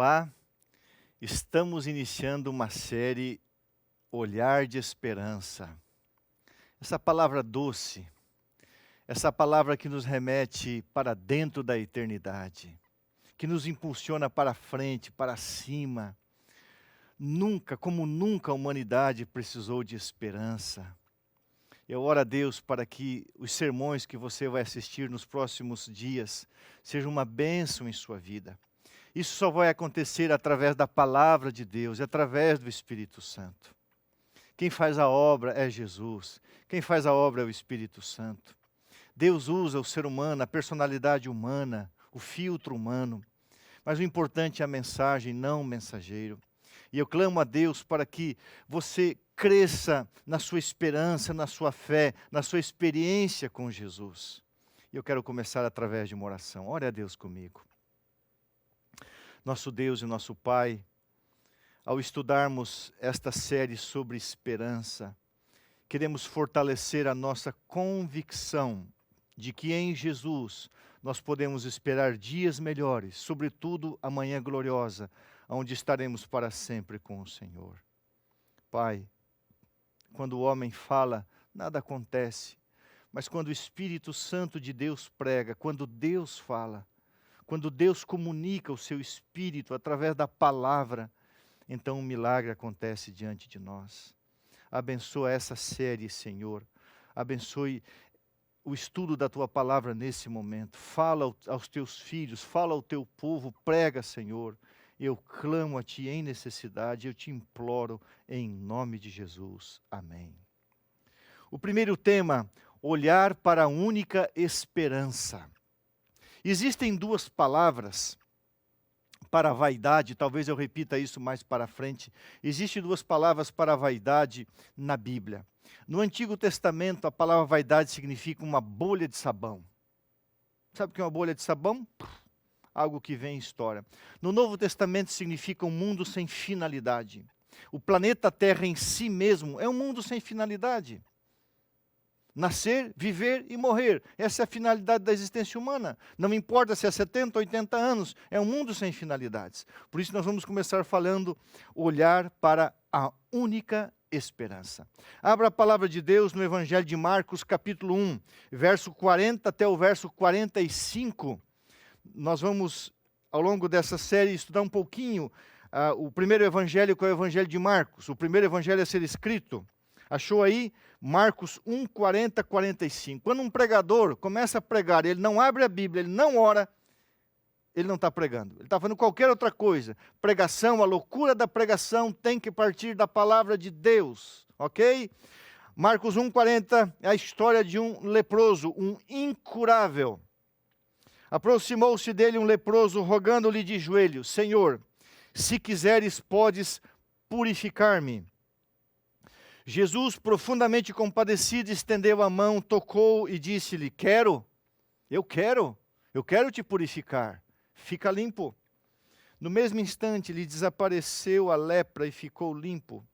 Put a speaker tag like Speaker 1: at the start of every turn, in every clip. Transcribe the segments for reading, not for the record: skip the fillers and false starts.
Speaker 1: Olá, estamos iniciando uma série Olhar de Esperança. Essa palavra doce, essa palavra que nos remete para dentro da eternidade, que nos impulsiona para frente, para cima. Nunca, como nunca a humanidade precisou de esperança. Eu oro a Deus para que os sermões que você vai assistir nos próximos dias sejam uma bênção em sua vida. Isso só vai acontecer através da palavra de Deus e através do Espírito Santo. Quem faz a obra é Jesus. Quem faz a obra é o Espírito Santo. Deus usa o ser humano, a personalidade humana, o filtro humano. Mas o importante é a mensagem, não o mensageiro. E eu clamo a Deus para que você cresça na sua esperança, na sua fé, na sua experiência com Jesus. E eu quero começar através de uma oração. Ore a Deus comigo. Nosso Deus e nosso Pai, ao estudarmos esta série sobre esperança, queremos fortalecer a nossa convicção de que em Jesus nós podemos esperar dias melhores, sobretudo a manhã gloriosa, onde estaremos para sempre com o Senhor. Pai, quando o homem fala, nada acontece, mas quando o Espírito Santo de Deus prega, quando Deus fala, quando Deus comunica o seu Espírito através da palavra, então um milagre acontece diante de nós. Abençoa essa série, Senhor. Abençoe o estudo da Tua palavra nesse momento. Fala aos Teus filhos, fala ao Teu povo, prega, Senhor. Eu clamo a Ti em necessidade, eu Te imploro em nome de Jesus. Amém. O primeiro tema, olhar para a única esperança. Existem duas palavras para a vaidade, talvez eu repita isso mais para frente. Existem duas palavras para a vaidade na Bíblia. No Antigo Testamento, a palavra vaidade significa uma bolha de sabão. Sabe o que é uma bolha de sabão? Algo que vem em história. No Novo Testamento significa um mundo sem finalidade. O planeta Terra em si mesmo é um mundo sem finalidade. Nascer, viver e morrer. Essa é a finalidade da existência humana. Não importa se é 70, 80 anos, é um mundo sem finalidades. Por isso nós vamos começar falando, olhar para a única esperança. Abra a palavra de Deus no Evangelho de Marcos, capítulo 1, verso 40 até o verso 45. Nós vamos, ao longo dessa série, estudar um pouquinho o primeiro evangelho, que é o Evangelho de Marcos. O primeiro evangelho a ser escrito. Achou aí? Marcos 1, 40, 45. Quando um pregador começa a pregar, ele não abre a Bíblia, ele não ora, ele não está pregando. Ele está fazendo qualquer outra coisa. Pregação, a loucura da pregação tem que partir da palavra de Deus. Ok? Marcos 1, 40 é a história de um leproso, um incurável. Aproximou-se dele um leproso, rogando-lhe de joelhos: Senhor, se quiseres, podes purificar-me. Jesus, profundamente compadecido, estendeu a mão, tocou e disse-lhe: eu quero te purificar, fica limpo. No mesmo instante lhe desapareceu a lepra e ficou limpo.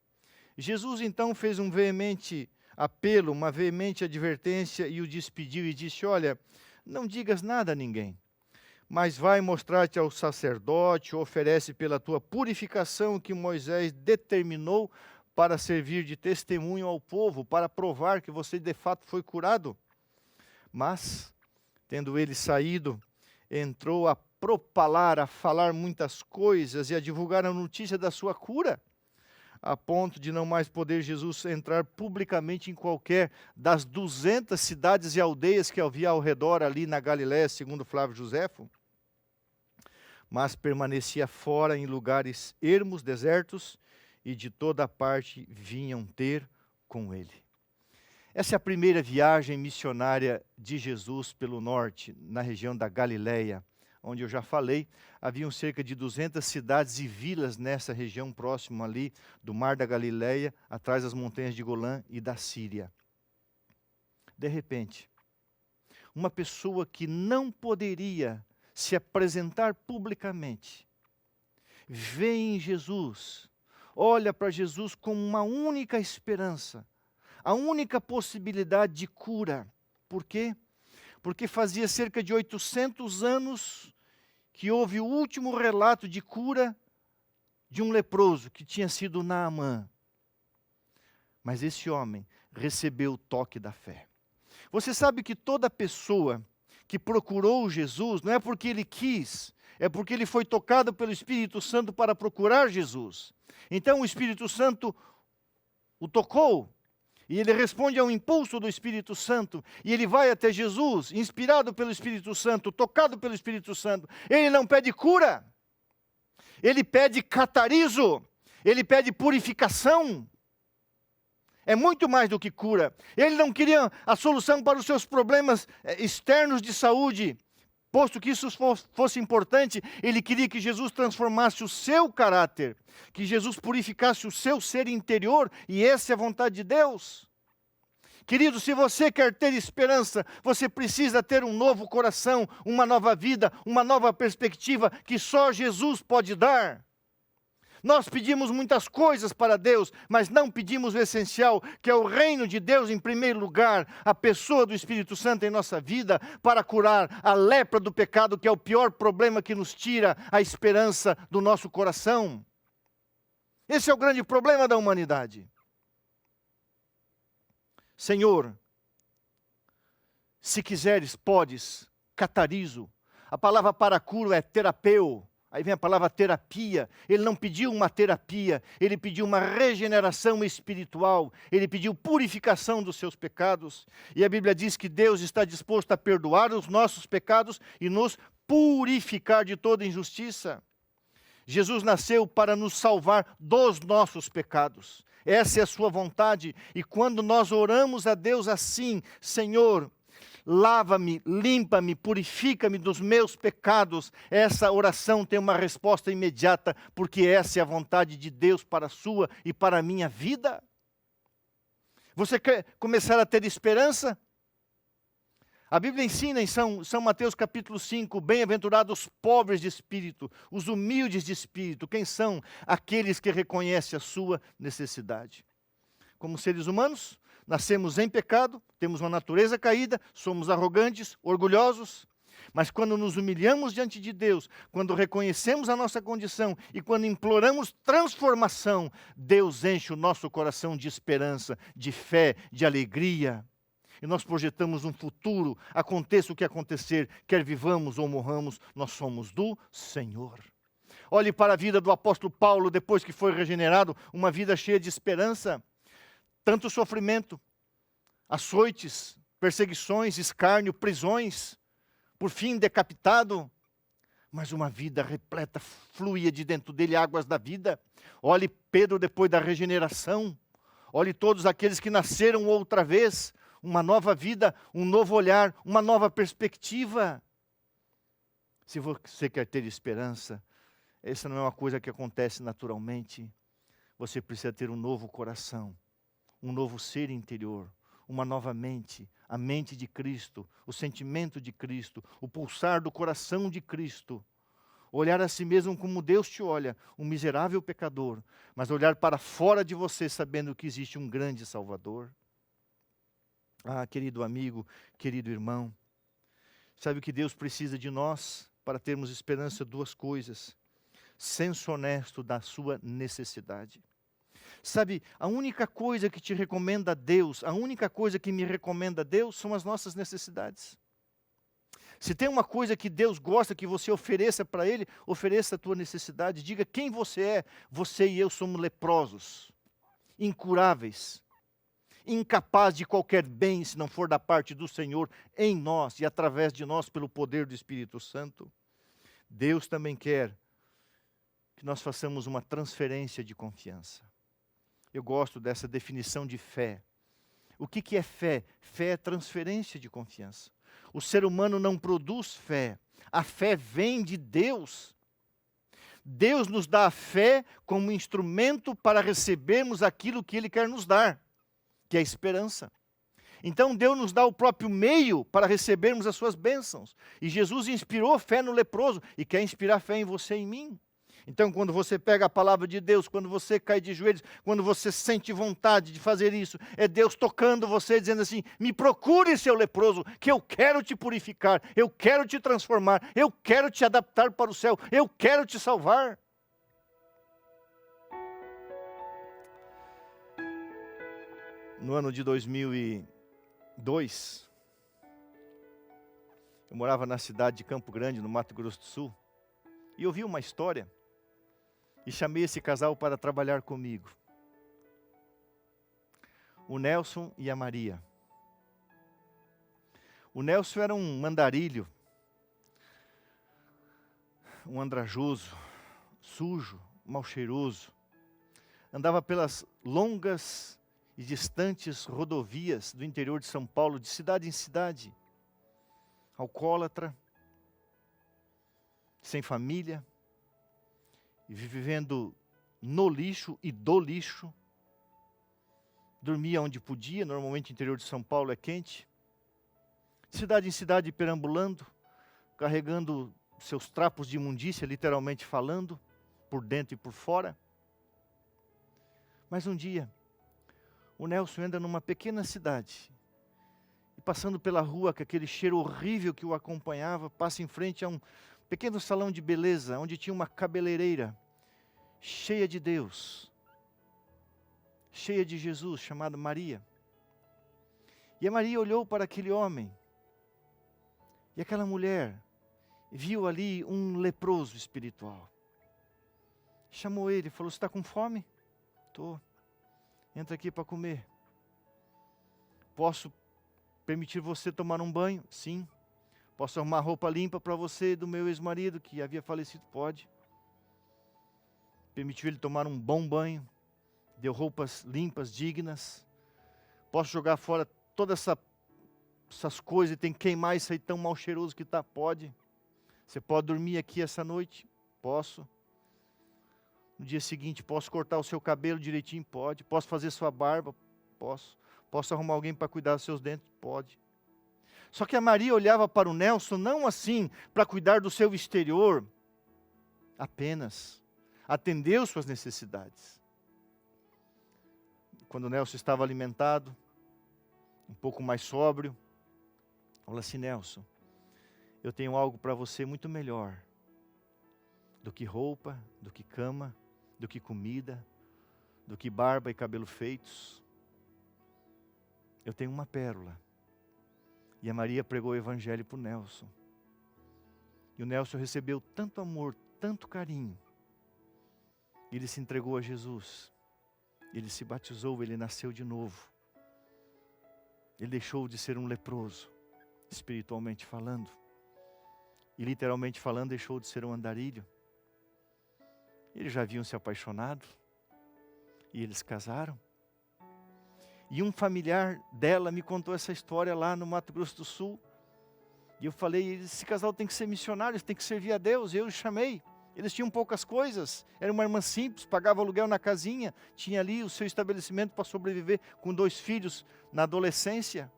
Speaker 1: Jesus então fez um veemente apelo, uma veemente advertência e o despediu e disse: olha, não digas nada a ninguém, mas vai mostrar-te ao sacerdote, oferece pela tua purificação que Moisés determinou para servir de testemunho ao povo, para provar que você de fato foi curado. Mas, tendo ele saído, entrou a propalar, a falar muitas coisas e a divulgar a notícia da sua cura, a ponto de não mais poder Jesus entrar publicamente em qualquer das 200 cidades e aldeias que havia ao redor ali na Galiléia, segundo Flávio Josefo. Mas permanecia fora em lugares ermos, desertos, e de toda parte vinham ter com ele. Essa é a primeira viagem missionária de Jesus pelo norte, na região da Galiléia, onde eu já falei, haviam cerca de 200 cidades e vilas nessa região próxima ali do Mar da Galiléia, atrás das montanhas de Golã e da Síria. De repente, uma pessoa que não poderia se apresentar publicamente, vê em Jesus, olha para Jesus como uma única esperança, a única possibilidade de cura. Por quê? Porque fazia cerca de 800 anos que houve o último relato de cura de um leproso que tinha sido Naamã. Mas esse homem recebeu o toque da fé. Você sabe que toda pessoa que procurou Jesus, não é porque ele quis, é porque ele foi tocado pelo Espírito Santo para procurar Jesus. Então o Espírito Santo o tocou, e ele responde ao impulso do Espírito Santo, e ele vai até Jesus, inspirado pelo Espírito Santo, tocado pelo Espírito Santo. Ele não pede cura, ele pede catarizo, ele pede purificação. É muito mais do que cura. Ele não queria a solução para os seus problemas externos de saúde, posto que isso fosse importante. Ele queria que Jesus transformasse o seu caráter, que Jesus purificasse o seu ser interior, e essa é a vontade de Deus. Querido, se você quer ter esperança, você precisa ter um novo coração, uma nova vida, uma nova perspectiva que só Jesus pode dar. Nós pedimos muitas coisas para Deus, mas não pedimos o essencial, que é o reino de Deus em primeiro lugar, a pessoa do Espírito Santo em nossa vida, para curar a lepra do pecado, que é o pior problema que nos tira a esperança do nosso coração. Esse é o grande problema da humanidade. Senhor, se quiseres, podes, catarizo. A palavra para cura é terapeu. Aí vem a palavra terapia. Ele não pediu uma terapia, ele pediu uma regeneração espiritual, ele pediu purificação dos seus pecados. E a Bíblia diz que Deus está disposto a perdoar os nossos pecados e nos purificar de toda injustiça. Jesus nasceu para nos salvar dos nossos pecados. Essa é a sua vontade. E quando nós oramos a Deus assim, Senhor, lava-me, limpa-me, purifica-me dos meus pecados, essa oração tem uma resposta imediata, porque essa é a vontade de Deus para a sua e para a minha vida. Você quer começar a ter esperança? A Bíblia ensina em São Mateus capítulo 5, bem-aventurados os pobres de espírito, os humildes de espírito. Quem são? Aqueles que reconhecem a sua necessidade. Como seres humanos, nascemos em pecado, temos uma natureza caída, somos arrogantes, orgulhosos, mas quando nos humilhamos diante de Deus, quando reconhecemos a nossa condição e quando imploramos transformação, Deus enche o nosso coração de esperança, de fé, de alegria. E nós projetamos um futuro, aconteça o que acontecer, quer vivamos ou morramos, nós somos do Senhor. Olhe para a vida do apóstolo Paulo, depois que foi regenerado, uma vida cheia de esperança. Tanto sofrimento, açoites, perseguições, escárnio, prisões, por fim decapitado, mas uma vida repleta, fluía de dentro dele águas da vida. Olhe Pedro depois da regeneração, olhe todos aqueles que nasceram outra vez, uma nova vida, um novo olhar, uma nova perspectiva. Se você quer ter esperança, essa não é uma coisa que acontece naturalmente, você precisa ter um novo coração, um novo ser interior, uma nova mente, a mente de Cristo, o sentimento de Cristo, o pulsar do coração de Cristo. Olhar a si mesmo como Deus te olha, um miserável pecador, mas olhar para fora de você sabendo que existe um grande Salvador. Ah, querido amigo, querido irmão, sabe o que Deus precisa de nós para termos esperança? Duas coisas: senso honesto da sua necessidade. Sabe, a única coisa que te recomenda a Deus, a única coisa que me recomenda a Deus são as nossas necessidades. Se tem uma coisa que Deus gosta que você ofereça para Ele, ofereça a tua necessidade. Diga quem você é. Você e eu somos leprosos, incuráveis, incapazes de qualquer bem se não for da parte do Senhor em nós e através de nós pelo poder do Espírito Santo. Deus também quer que nós façamos uma transferência de confiança. Eu gosto dessa definição de fé. O que é fé? Fé é transferência de confiança. O ser humano não produz fé. A fé vem de Deus. Deus nos dá a fé como instrumento para recebermos aquilo que Ele quer nos dar, que é a esperança. Então Deus nos dá o próprio meio para recebermos as suas bênçãos. E Jesus inspirou fé no leproso e quer inspirar fé em você e em mim. Então, quando você pega a palavra de Deus, quando você cai de joelhos, quando você sente vontade de fazer isso, é Deus tocando você, dizendo assim: me procure, seu leproso, que eu quero te purificar, eu quero te transformar, eu quero te adaptar para o céu, eu quero te salvar. no ano de 2002, eu morava na cidade de Campo Grande, no Mato Grosso do Sul, e ouvi uma história, e chamei esse casal para trabalhar comigo. O Nelson e a Maria. O Nelson era um andarilho, um andrajoso, sujo, mal cheiroso. Andava pelas longas e distantes rodovias do interior de São Paulo, de cidade em cidade. Alcoólatra, sem família, e vivendo no lixo e do lixo. Dormia onde podia, normalmente o interior de São Paulo é quente. Cidade em cidade perambulando, carregando seus trapos de imundícia, literalmente falando, por dentro e por fora. Mas um dia, o Nelson anda numa pequena cidade, e passando pela rua, com aquele cheiro horrível que o acompanhava, passa em frente a um pequeno salão de beleza, onde tinha uma cabeleireira, cheia de Deus, cheia de Jesus, chamada Maria. E a Maria olhou para aquele homem, e aquela mulher viu ali um leproso espiritual. Chamou ele e falou: "Você está com fome?" "Estou." "Entra aqui para comer." "Posso permitir você tomar um banho?" "Sim." "Posso arrumar roupa limpa para você e do meu ex-marido que havia falecido?" "Pode." Permitiu ele tomar um bom banho, deu roupas limpas, dignas. "Posso jogar fora todas essas coisas e tem que queimar isso aí tão mal cheiroso que está?" "Pode." "Você pode dormir aqui essa noite?" "Posso." "No dia seguinte, posso cortar o seu cabelo direitinho?" "Pode." "Posso fazer sua barba?" "Posso." "Posso arrumar alguém para cuidar dos seus dentes?" "Pode." Só que a Maria olhava para o Nelson não assim, para cuidar do seu exterior, apenas. Atendeu suas necessidades. Quando o Nelson estava alimentado, um pouco mais sóbrio, falou assim: "Nelson, eu tenho algo para você muito melhor do que roupa, do que cama, do que comida, do que barba e cabelo feitos. Eu tenho uma pérola." E a Maria pregou o evangelho para o Nelson. E o Nelson recebeu tanto amor, tanto carinho. Ele se entregou a Jesus. Ele se batizou, ele nasceu de novo. Ele deixou de ser um leproso, espiritualmente falando. E literalmente falando, deixou de ser um andarilho. Eles já haviam se apaixonado. E eles casaram. E um familiar dela me contou essa história lá no Mato Grosso do Sul. E eu falei: "Esse casal tem que ser missionário, eles têm que servir a Deus." E eu os chamei. Eles tinham poucas coisas, era uma irmã simples, pagava aluguel na casinha, tinha ali o seu estabelecimento para sobreviver, com 2 filhos na adolescência.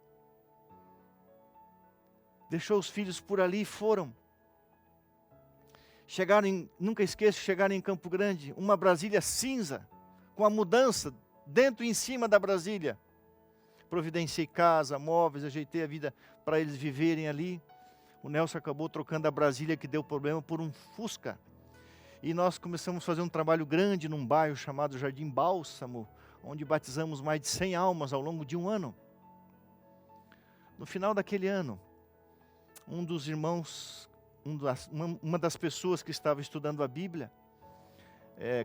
Speaker 1: Deixou os filhos por ali e foram. Nunca esqueço, chegaram em Campo Grande, uma Brasília cinza, com a mudança dentro e em cima da Brasília. Providenciei casa, móveis, ajeitei a vida para eles viverem ali. O Nelson acabou trocando a Brasília que deu problema por um Fusca. E nós começamos a fazer um trabalho grande num bairro chamado Jardim Bálsamo, onde batizamos mais de 100 almas ao longo de um ano. No final daquele ano, um dos irmãos, uma das pessoas que estava estudando a Bíblia,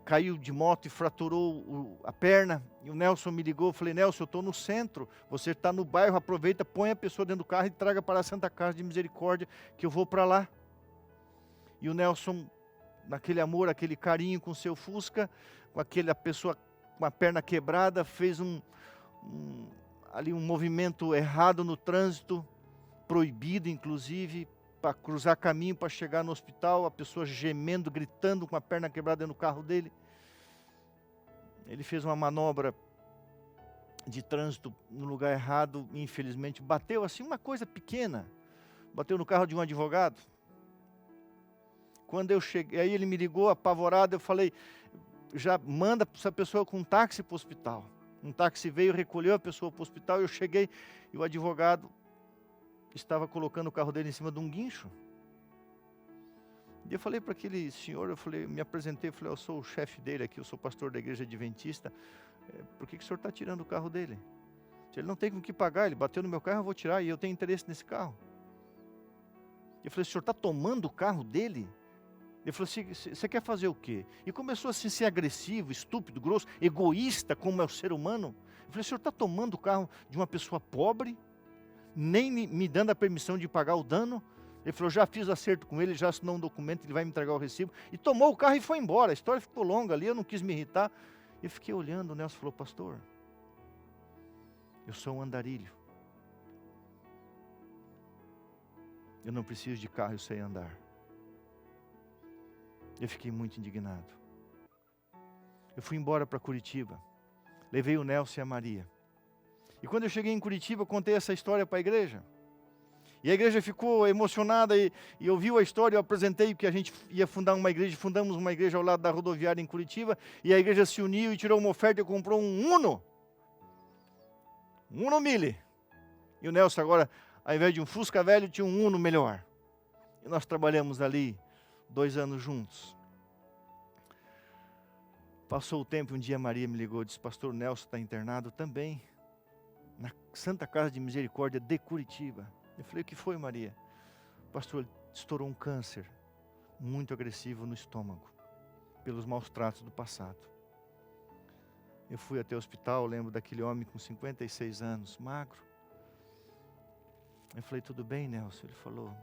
Speaker 1: caiu de moto e fraturou a perna. E o Nelson me ligou, eu falei: "Nelson, eu estou no centro, você está no bairro, aproveita, põe a pessoa dentro do carro e traga para a Santa Casa de Misericórdia, que eu vou para lá." E o Nelson, naquele amor, aquele carinho com seu Fusca, com aquela pessoa com a perna quebrada, fez ali um movimento errado no trânsito, proibido inclusive, para cruzar caminho, para chegar no hospital, a pessoa gemendo, gritando, com a perna quebrada no carro dele. Ele fez uma manobra de trânsito no lugar errado, e infelizmente bateu assim, uma coisa pequena, bateu no carro de um advogado. Quando eu cheguei, aí ele me ligou apavorado, eu falei: "Já manda essa pessoa com um táxi para o hospital." Um táxi veio, recolheu a pessoa para o hospital, eu cheguei e o advogado estava colocando o carro dele em cima de um guincho. E eu falei para aquele senhor, me apresentei, falei: "Eu sou o chefe dele aqui, eu sou pastor da igreja adventista, por que o senhor está tirando o carro dele?" Se ele não tem com o que pagar, ele bateu no meu carro, eu vou tirar, e eu tenho interesse nesse carro. Eu falei, o senhor está tomando o carro dele? Ele falou assim, você quer fazer o quê? E começou assim a ser agressivo, estúpido, grosso, egoísta, como é o ser humano. Eu falei, o senhor está tomando o carro de uma pessoa pobre, nem me dando a permissão de pagar o dano? Ele falou, já fiz acerto com ele, já assinou um documento, ele vai me entregar o recibo. E tomou o carro e foi embora. A história ficou longa ali, eu não quis me irritar. Eu fiquei olhando, o Nelson falou, pastor, eu sou um andarilho. Eu não preciso de carro, eu sei andar. Eu fiquei muito indignado. Eu fui embora para Curitiba. Levei o Nelson e a Maria. E quando eu cheguei em Curitiba, contei essa história para a igreja. E a igreja ficou emocionada e ouviu a história. Eu apresentei que a gente ia fundar uma igreja. Fundamos uma igreja ao lado da rodoviária em Curitiba. E a igreja se uniu e tirou uma oferta e comprou um Uno. Um Uno Mille. E o Nelson agora, ao invés de um Fusca velho, tinha um Uno melhor. E nós trabalhamos ali 2 anos juntos. Passou o tempo, um dia a Maria me ligou e disse, pastor Nelson está internado também, na Santa Casa de Misericórdia de Curitiba. Eu falei, o que foi, Maria? Pastor, ele estourou um câncer muito agressivo no estômago, pelos maus tratos do passado. Eu fui até o hospital, lembro daquele homem com 56 anos, magro. Eu falei, tudo bem, Nelson? Ele falou,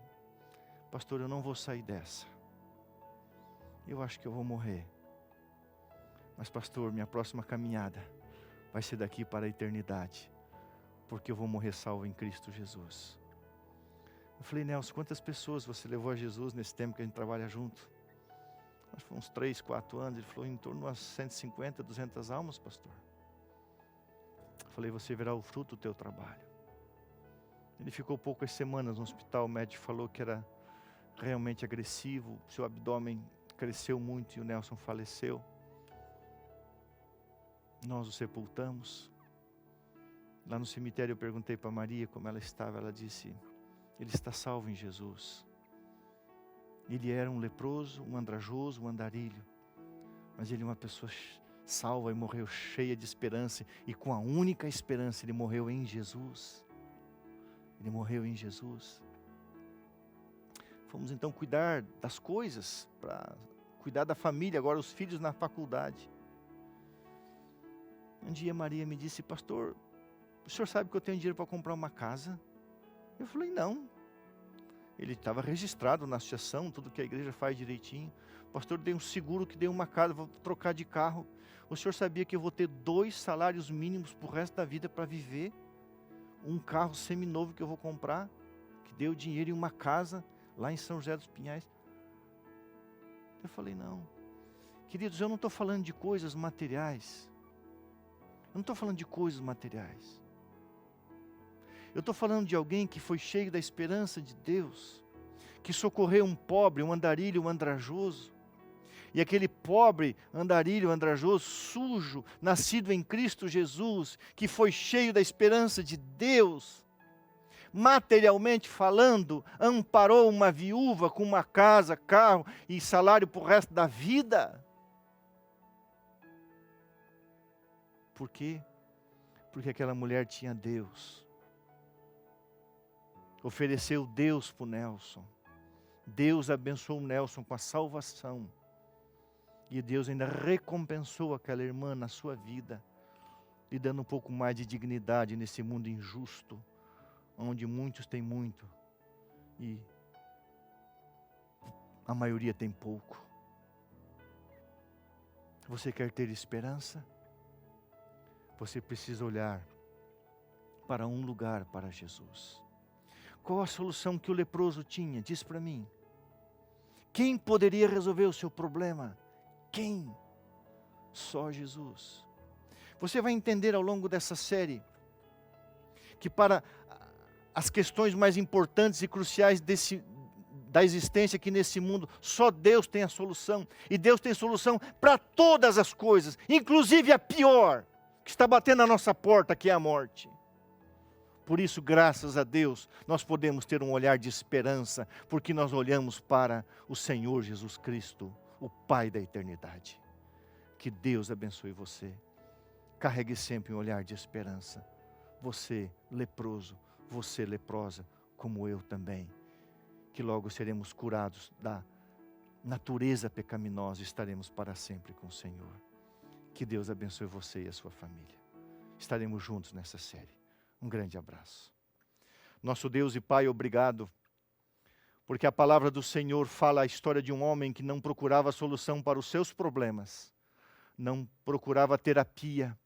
Speaker 1: pastor, eu não vou sair dessa. Eu acho que eu vou morrer. Mas pastor, minha próxima caminhada vai ser daqui para a eternidade. Porque eu vou morrer salvo em Cristo Jesus. Eu falei, Nelson, quantas pessoas você levou a Jesus nesse tempo que a gente trabalha junto? Acho que foi uns 3, 4 anos. Ele falou, em torno de umas 150, 200 almas, pastor. Eu falei, você verá o fruto do teu trabalho. Ele ficou poucas semanas no hospital. O médico falou que era realmente agressivo. Seu abdômen cresceu muito e o Nelson faleceu. Nós o sepultamos. Lá no cemitério eu perguntei para Maria como ela estava. Ela disse, ele está salvo em Jesus. Ele era um leproso, um andrajoso, um andarilho. Mas ele é uma pessoa salva e morreu cheia de esperança. E com a única esperança, ele morreu em Jesus. Ele morreu em Jesus. Fomos então cuidar das coisas, para cuidar da família, agora os filhos na faculdade. Um dia Maria me disse, pastor, o senhor sabe que eu tenho dinheiro para comprar uma casa? Eu falei, não. Ele estava registrado na associação, tudo que a igreja faz direitinho. Pastor, dei um seguro que dei uma casa, vou trocar de carro. O senhor sabia que eu vou ter 2 salários mínimos para o resto da vida para viver? Um carro seminovo que eu vou comprar, que deu dinheiro em uma casa lá em São José dos Pinhais. Eu falei, não. Queridos, eu não estou falando de coisas materiais. Eu não estou falando de coisas materiais. Eu estou falando de alguém que foi cheio da esperança de Deus, que socorreu um pobre, um andarilho, um andrajoso. E aquele pobre, andarilho, andrajoso, sujo, nascido em Cristo Jesus, que foi cheio da esperança de Deus, materialmente falando, amparou uma viúva com uma casa, carro e salário para o resto da vida. Por quê? Porque aquela mulher tinha Deus. Ofereceu Deus para o Nelson. Deus abençoou o Nelson com a salvação. E Deus ainda recompensou aquela irmã na sua vida, lhe dando um pouco mais de dignidade nesse mundo injusto, onde muitos têm muito e a maioria tem pouco. Você quer ter esperança? Você precisa olhar para um lugar, para Jesus. Qual a solução que o leproso tinha? Diz para mim. Quem poderia resolver o seu problema? Quem? Só Jesus. Você vai entender ao longo dessa série que para as questões mais importantes e cruciais da existência aqui nesse mundo, só Deus tem a solução. E Deus tem solução para todas as coisas, inclusive a pior, que está batendo na nossa porta, que é a morte. Por isso, graças a Deus, nós podemos ter um olhar de esperança, porque nós olhamos para o Senhor Jesus Cristo, o Pai da eternidade. Que Deus abençoe você. Carregue sempre um olhar de esperança, você leproso, você leprosa, como eu também, que logo seremos curados da natureza pecaminosa e estaremos para sempre com o Senhor. Que Deus abençoe você e a sua família. Estaremos juntos nessa série. Um grande abraço. Nosso Deus e Pai, obrigado, porque a palavra do Senhor fala a história de um homem que não procurava solução para os seus problemas, não procurava terapia,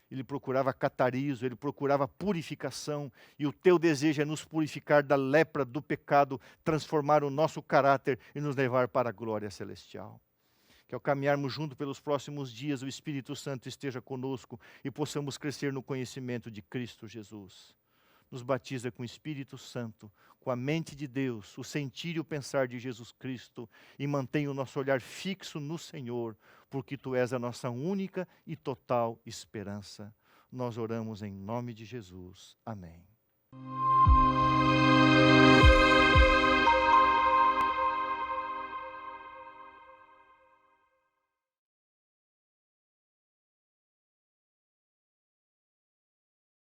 Speaker 1: ele procurava catariso, ele procurava purificação, e o teu desejo é nos purificar da lepra do pecado, transformar o nosso caráter e nos levar para a glória celestial. Que ao caminharmos junto pelos próximos dias, o Espírito Santo esteja conosco e possamos crescer no conhecimento de Cristo Jesus. Nos batiza com o Espírito Santo, com a mente de Deus, o sentir e o pensar de Jesus Cristo, e mantenha o nosso olhar fixo no Senhor, porque Tu és a nossa única e total esperança. Nós oramos em nome de Jesus. Amém.